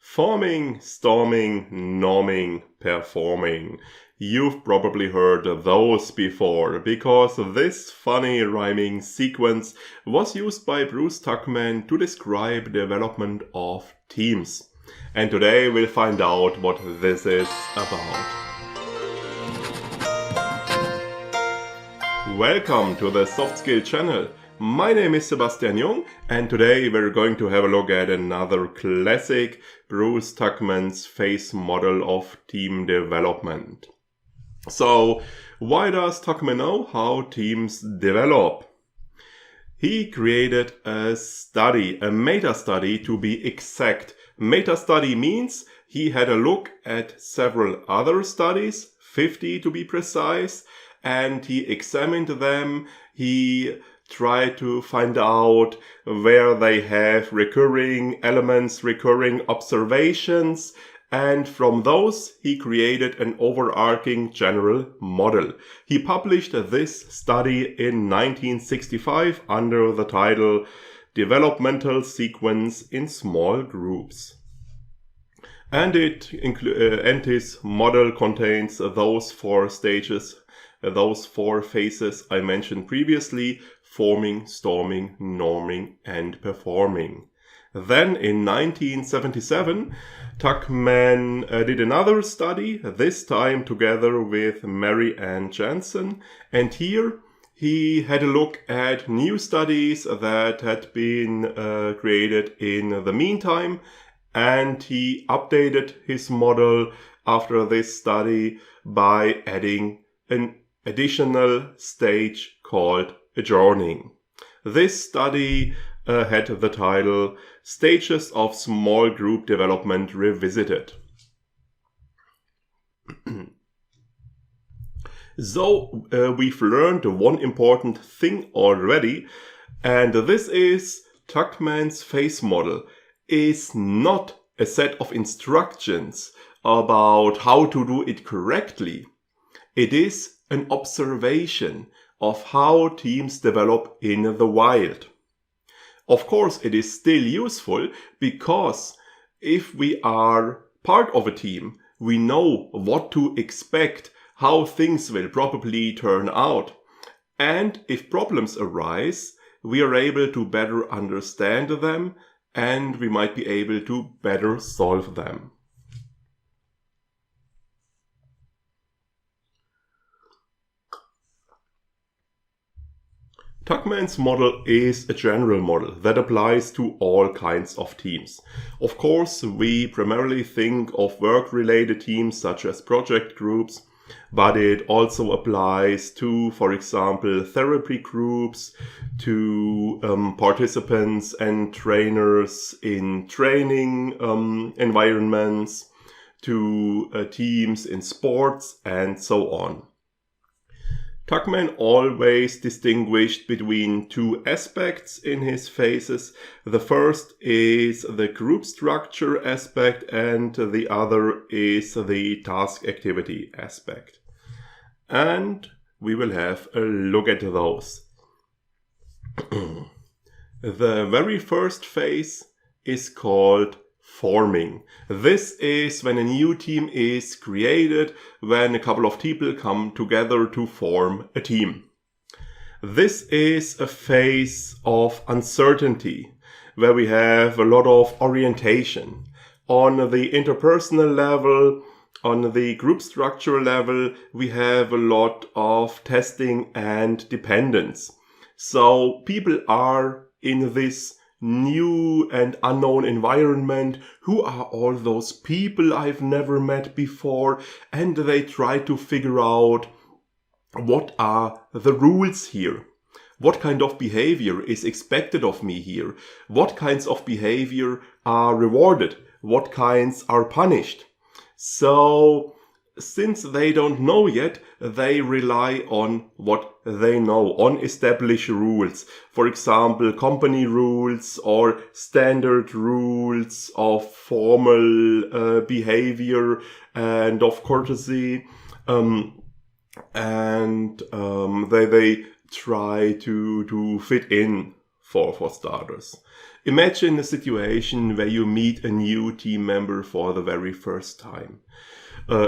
Forming, storming, norming, performing. You've probably heard those before, because this funny rhyming sequence was used by Bruce Tuckman to describe development of teams. And today we'll find out what this is about. Welcome to the Soft Skill channel. My name is Sebastian Jung, and today we're going to have a look at another classic Bruce Tuckman's face model of team development. So, why does Tuckman know how teams develop? He created a study, a meta-study to be exact. Meta-study means he had a look at several other studies, 50 to be precise, and he examined them. He tried to find out where they have recurring elements, recurring observations, and from those he created an overarching general model. He published this study in 1965 under the title Developmental Sequence in Small Groups. And his model contains those four stages, those four phases I mentioned previously: forming, storming, norming, and performing. Then in 1977, Tuckman did another study, this time together with Mary Ann Jansen, and here he had a look at new studies that had been created in the meantime, and he updated his model after this study by adding an additional stage called adjourning. This study had the title Stages of Small Group Development Revisited. So we've learned one important thing already, and this is Tuckman's face model is not a set of instructions about how to do it correctly. It is an observation of how teams develop in the wild. Of course, it is still useful because if we are part of a team, we know what to expect, how things will probably turn out. And if problems arise, we are able to better understand them and we might be able to better solve them. Tuckman's model is a general model that applies to all kinds of teams. Of course, we primarily think of work-related teams such as project groups, but it also applies to, for example, therapy groups, to participants and trainers in training environments, to teams in sports, and so on. Tuckman always distinguished between two aspects in his phases. The first is the group structure aspect and the other is the task activity aspect. And we will have a look at those. The very first phase is called forming. This is when a new team is created, when a couple of people come together to form a team. This is a phase of uncertainty, where we have a lot of orientation. On the interpersonal level, on the group structure level, we have a lot of testing and dependence. So people are in this new and unknown environment. Who are all those people I've never met before? And they try to figure out what are the rules here. What kind of behavior is expected of me here? What kinds of behavior are rewarded? What kinds are punished? So, since they don't know yet, they rely on what they know, on established rules. For example, company rules or standard rules of formal behavior and of courtesy. They try to fit in for starters. Imagine a situation where you meet a new team member for the very first time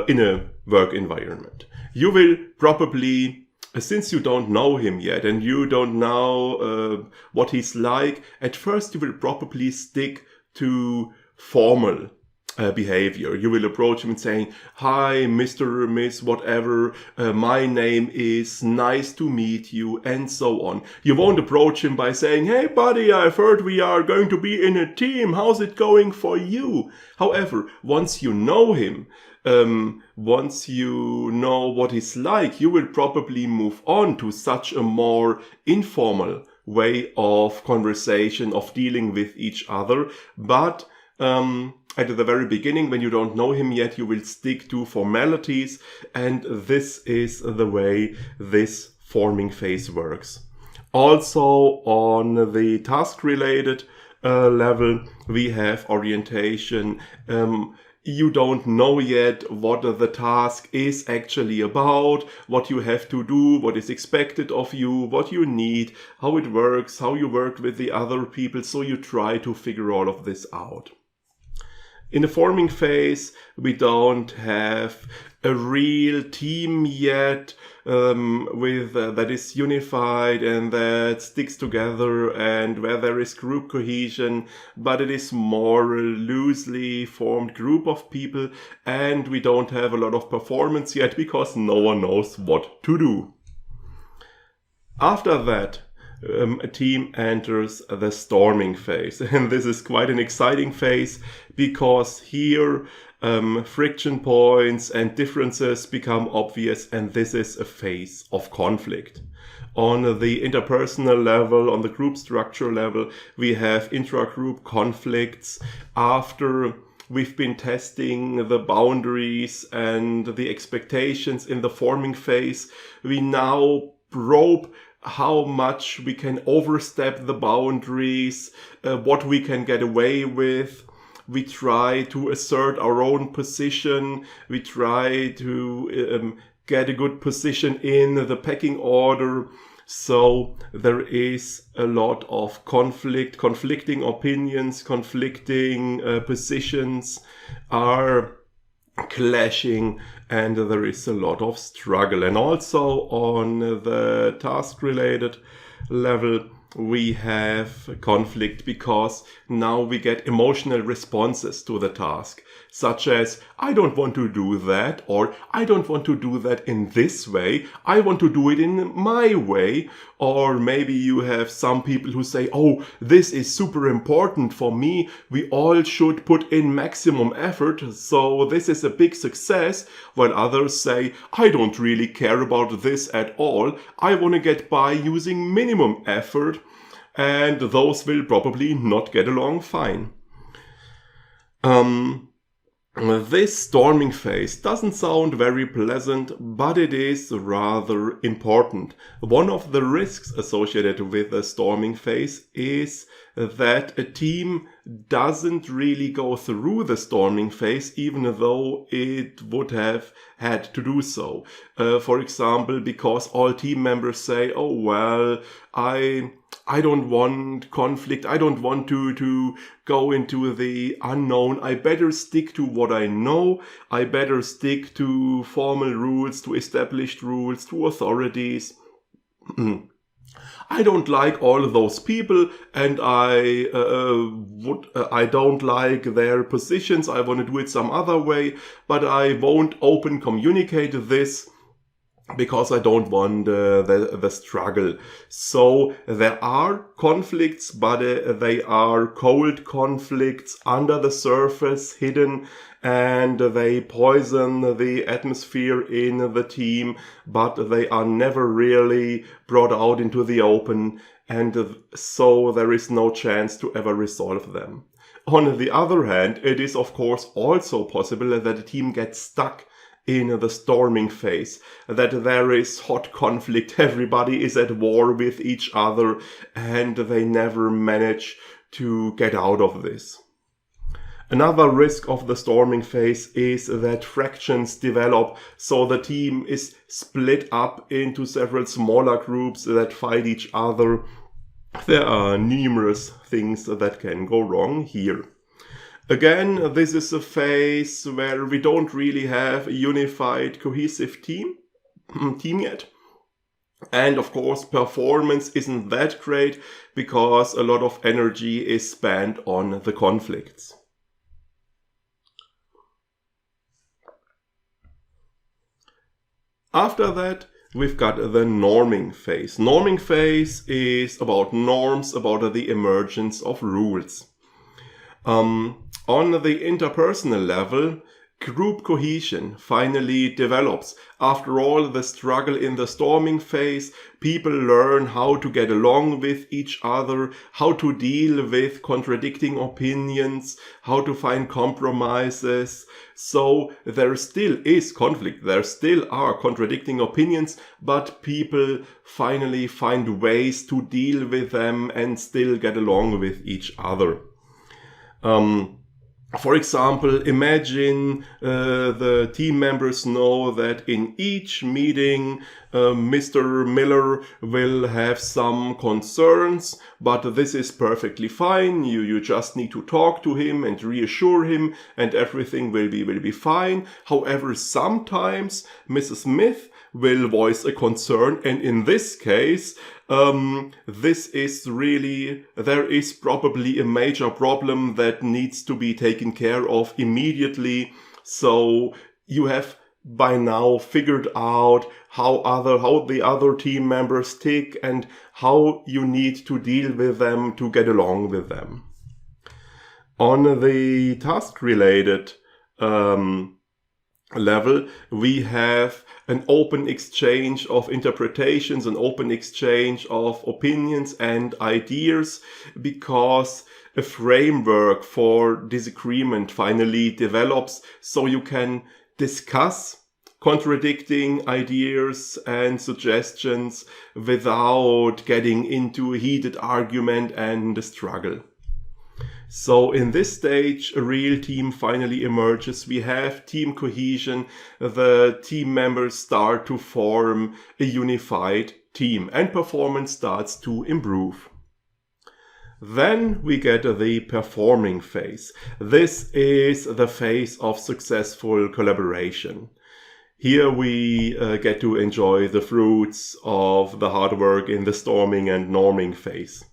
in a work environment. You will probably, since you don't know him yet and you don't know what he's like, at first you will probably stick to formal behavior. You will approach him and saying, "Hi, Mr. Miss, whatever, my name is, nice to meet you," and so on. You won't approach him by saying, "Hey buddy, I've heard we are going to be in a team. How's it going for you?" However, once you know him, once you know what he's like, you will probably move on to such a more informal way of conversation, of dealing with each other. But at the very beginning, when you don't know him yet, you will stick to formalities, and this is the way this forming phase works. Also, on the task-related level, we have orientation. You don't know yet what the task is actually about, what you have to do, what is expected of you, what you need, how it works, how you work with the other people, so you try to figure all of this out. In the forming phase, we don't have a real team yet with that is unified and that sticks together and where there is group cohesion, but it is more a loosely formed group of people, and we don't have a lot of performance yet because no one knows what to do. After that, a team enters the storming phase, and this is quite an exciting phase because here friction points and differences become obvious, and this is a phase of conflict. On the interpersonal level, on the group structure level, we have intra-group conflicts. After we've been testing the boundaries and the expectations in the forming phase, we now probe how much we can overstep the boundaries, what we can get away with. We try to assert our own position. We try to get a good position in the pecking order. So there is a lot of conflicting opinions, conflicting positions are clashing, and there is a lot of struggle. And also on the task-related level, we have conflict because now we get emotional responses to the task, such as, "I don't want to do that," or "I don't want to do that in this way, I want to do it in my way." Or maybe you have some people who say, "Oh, this is super important for me, we all should put in maximum effort, so this is a big success," while others say, "I don't really care about this at all, I want to get by using minimum effort," and those will probably not get along fine. This storming phase doesn't sound very pleasant, but it is rather important. One of the risks associated with the storming phase is that a team doesn't really go through the storming phase, even though it would have had to do so. For example, because all team members say, "Oh, well, I don't want conflict, I don't want to go into the unknown, I better stick to what I know, I better stick to formal rules, to established rules, to authorities. I don't like all of those people, and I don't like their positions, I want to do it some other way, but I won't open communicate this because I don't want the struggle." So there are conflicts, but they are cold conflicts under the surface, hidden, and they poison the atmosphere in the team, but they are never really brought out into the open, and so there is no chance to ever resolve them. On the other hand, it is of course also possible that a team gets stuck in the storming phase, that there is hot conflict, everybody is at war with each other, and they never manage to get out of this. Another risk of the storming phase is that fractions develop, so the team is split up into several smaller groups that fight each other, There are numerous things that can go wrong here. Again, this is a phase where we don't really have a unified, cohesive team yet. And of course, performance isn't that great because a lot of energy is spent on the conflicts. After that, we've got the norming phase. Norming phase is about norms, about the emergence of rules. On the interpersonal level, group cohesion finally develops. After all the struggle in the storming phase, people learn how to get along with each other, how to deal with contradicting opinions, how to find compromises. So there still is conflict, there still are contradicting opinions, but people finally find ways to deal with them and still get along with each other. For example, imagine the team members know that in each meeting Mr. Miller will have some concerns, but this is perfectly fine. You just need to talk to him and reassure him and everything will be fine. However, sometimes Mrs. Smith will voice a concern, and in this case, there is probably a major problem that needs to be taken care of immediately. So you have by now figured out how the other team members tick and how you need to deal with them to get along with them. On the task-related level, we have an open exchange of interpretations, an open exchange of opinions and ideas, because a framework for disagreement finally develops, so you can discuss contradicting ideas and suggestions without getting into a heated argument and a struggle. So in this stage, a real team finally emerges. We have team cohesion. The team members start to form a unified team and performance starts to improve. Then we get the performing phase. This is the phase of successful collaboration. Here we get to enjoy the fruits of the hard work in the storming and norming phase.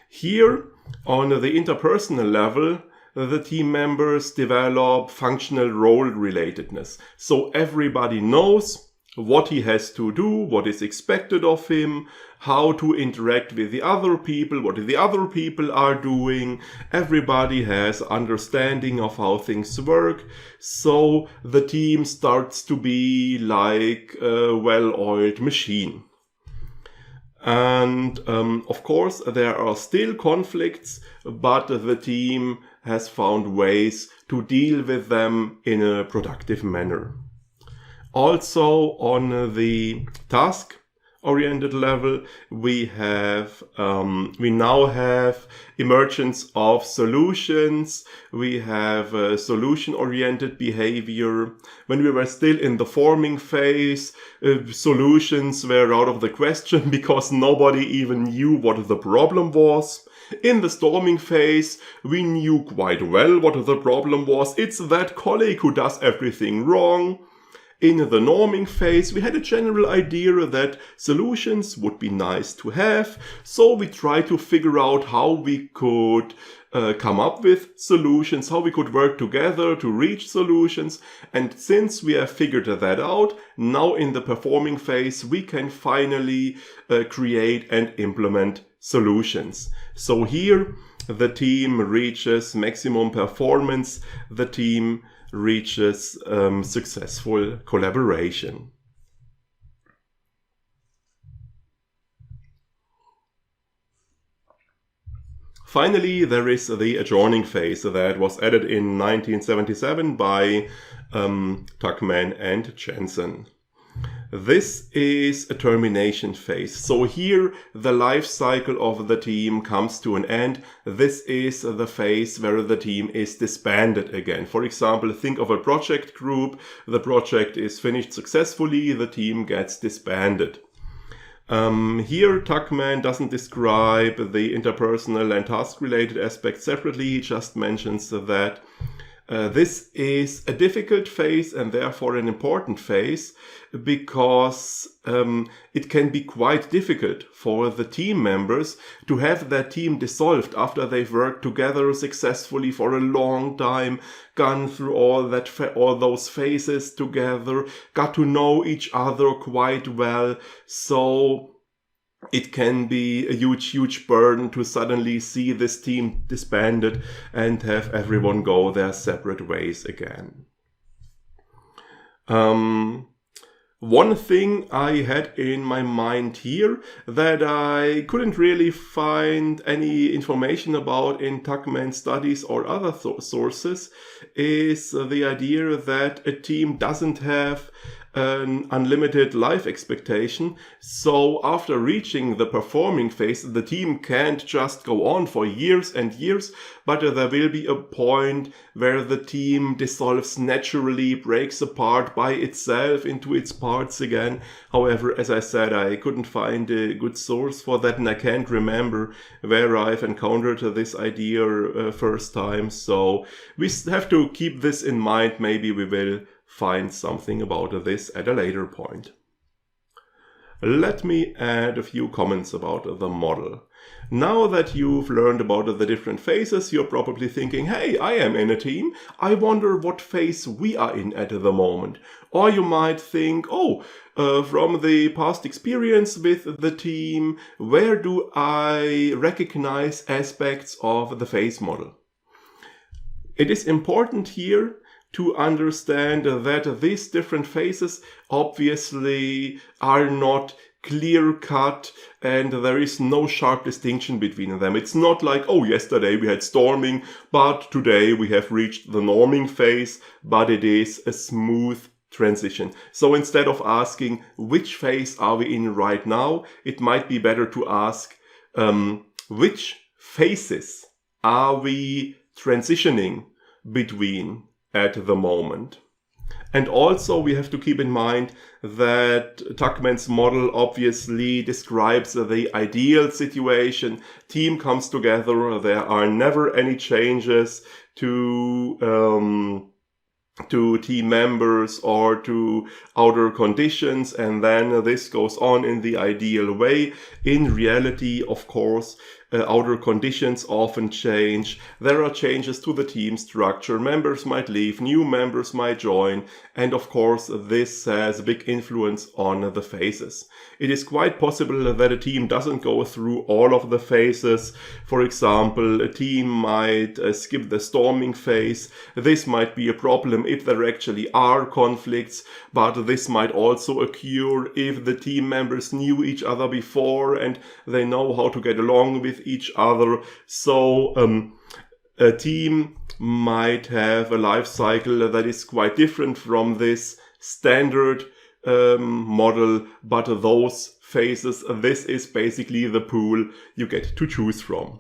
Here, on the interpersonal level, the team members develop functional role relatedness. So everybody knows what he has to do, what is expected of him, how to interact with the other people, what the other people are doing. Everybody has understanding of how things work. So the team starts to be like a well-oiled machine. And of course, there are still conflicts, but the team has found ways to deal with them in a productive manner. Also, on the task-oriented level, we now have emergence of solutions. We have solution-oriented behavior. When we were still in the forming phase, solutions were out of the question because nobody even knew what the problem was. In the storming phase, we knew quite well what the problem was. It's that colleague who does everything wrong. In the norming phase, we had a general idea that solutions would be nice to have, so we tried to figure out how we could come up with solutions, how we could work together to reach solutions. And since we have figured that out, now in the performing phase, we can finally create and implement solutions. So here, the team reaches maximum performance. The team reaches successful collaboration. Finally, there is the adjourning phase that was added in 1977 by Tuckman and Jensen. This is a termination phase. So here the life cycle of the team comes to an end. This is the phase where the team is disbanded again. For example, think of a project group. The project is finished successfully. The team gets disbanded. Here, Tuckman doesn't describe the interpersonal and task-related aspects separately. He just mentions that this is a difficult phase and therefore an important phase because it can be quite difficult for the team members to have their team dissolved after they've worked together successfully for a long time, gone through all those phases together, got to know each other quite well. So it can be a huge burden to suddenly see this team disbanded and have everyone go their separate ways again. One thing I had in my mind here that I couldn't really find any information about in Tuckman studies or other sources is the idea that a team doesn't have an unlimited life expectation. So after reaching the performing phase, the team can't just go on for years and years, but there will be a point where the team dissolves naturally, breaks apart by itself into its parts again. However, as I said, I couldn't find a good source for that, and I can't remember where I've encountered this idea first time. So we have to keep this in mind. Maybe we will find something about this at a later point. Let me add a few comments about the model. Now that you've learned about the different phases, you're probably thinking, hey, I am in a team. I wonder what phase we are in at the moment. Or you might think, from the past experience with the team, where do I recognize aspects of the phase model? It is important here to understand that these different phases obviously are not clear-cut and there is no sharp distinction between them. It's not like, yesterday we had storming, but today we have reached the norming phase, but it is a smooth transition. So instead of asking which phase are we in right now, it might be better to ask which phases are we transitioning between at the moment. And also we have to keep in mind that Tuckman's model obviously describes the ideal situation. Team comes together, there are never any changes to team members or to outer conditions, and then this goes on in the ideal way. In reality, of course, outer conditions often change. There are changes to the team structure. Members might leave, new members might join, and of course this has a big influence on the phases. It is quite possible that a team doesn't go through all of the phases. For example, a team might skip the storming phase. This might be a problem if there actually are conflicts, but this might also occur if the team members knew each other before and they know how to get along with each other. So a team might have a life cycle that is quite different from this standard model, but those phases, this is basically the pool you get to choose from.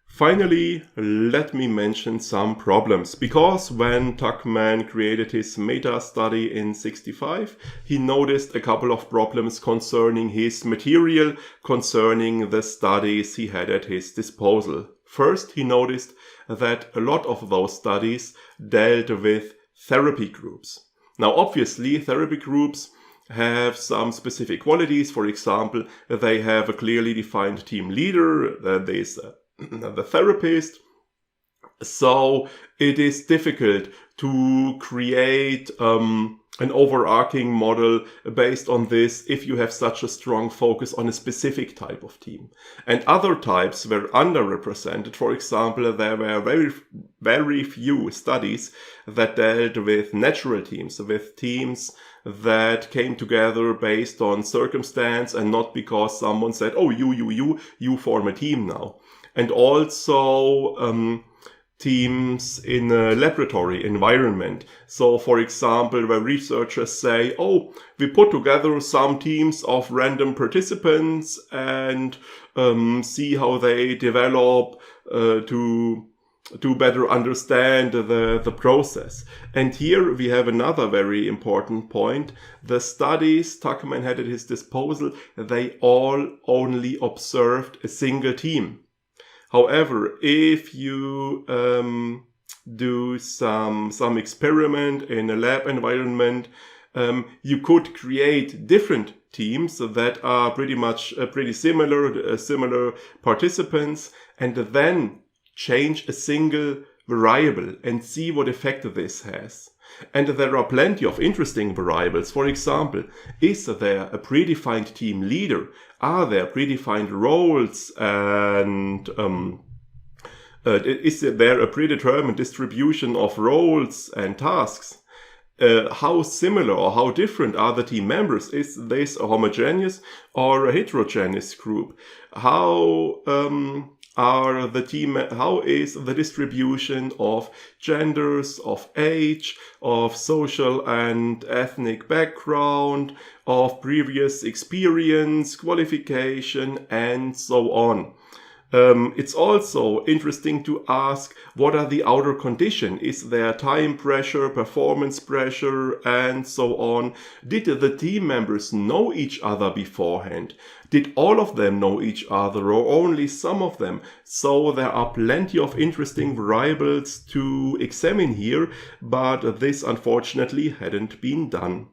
Finally, let me mention some problems, because when Tuckman created his meta study in '65, he noticed a couple of problems concerning his material, concerning the studies he had at his disposal. First, he noticed that a lot of those studies dealt with therapy groups. Now, obviously, therapy groups have some specific qualities. For example, they have a clearly defined team leader, there's the therapist. So it is difficult to create an overarching model based on this if you have such a strong focus on a specific type of team. And other types were underrepresented. For example, there were very few studies that dealt with natural teams, with teams that came together based on circumstance and not because someone said, you form a team now. And also teams in a laboratory environment. So, for example, where researchers say, we put together some teams of random participants and see how they develop to to better understand the process. And here we have another very important point. The studies Tuckman had at his disposal, they all only observed a single team. However, if you do some experiment in a lab environment, you could create different teams that are pretty similar participants, and then change a single variable and see what effect this has. And there are plenty of interesting variables. For example, is there a predefined team leader? Are there predefined roles? And is there a predetermined distribution of roles and tasks? How similar or how different are the team members? Is this a homogeneous or a heterogeneous group? How is the distribution of genders, of age, of social and ethnic background, of previous experience, qualification, and so on? It's also interesting to ask, what are the outer conditions? Is there time pressure, performance pressure, and so on? Did the team members know each other beforehand? Did all of them know each other or only some of them? So there are plenty of interesting variables to examine here, but this unfortunately hadn't been done.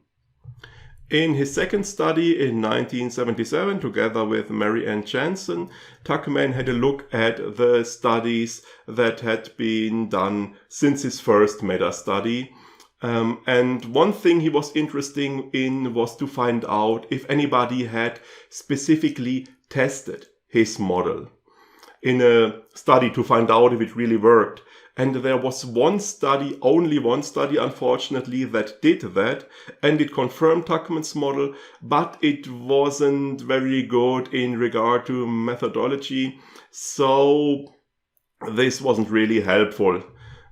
In his second study in 1977, together with Mary Ann Jansen, Tuckman had a look at the studies that had been done since his first meta-study. And one thing he was interested in was to find out if anybody had specifically tested his model in a study to find out if it really worked. And there was only one study, unfortunately, that did that, and it confirmed Tuckman's model, but it wasn't very good in regard to methodology, so this wasn't really helpful.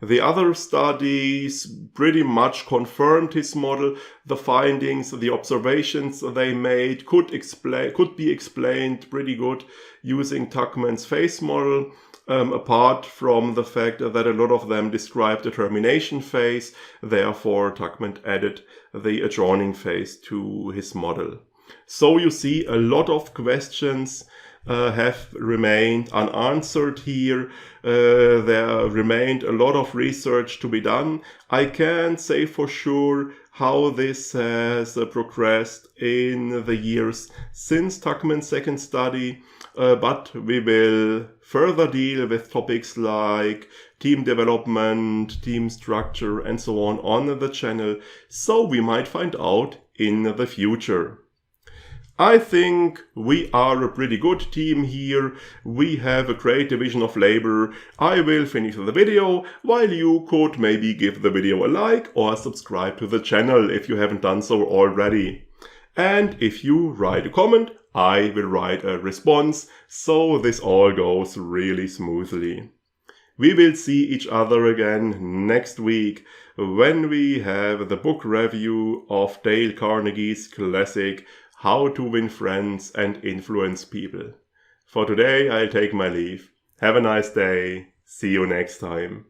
The other studies pretty much confirmed his model. The findings, the observations they made could be explained pretty good using Tuckman's face model. Apart from the fact that a lot of them describe the termination phase, therefore Tuckman added the adjoining phase to his model. So you see, a lot of questions have remained unanswered here. There remained a lot of research to be done. I can't say for sure how this has progressed in the years since Tuckman's second study, but we will further deal with topics like team development, team structure, and so on the channel, so we might find out in the future. I think we are a pretty good team here. We have a great division of labor. I will finish the video, while you could maybe give the video a like or subscribe to the channel if you haven't done so already. And if you write a comment, I will write a response, so this all goes really smoothly. We will see each other again next week when we have the book review of Dale Carnegie's classic How to Win Friends and Influence People. For today, I'll take my leave. Have a nice day. See you next time.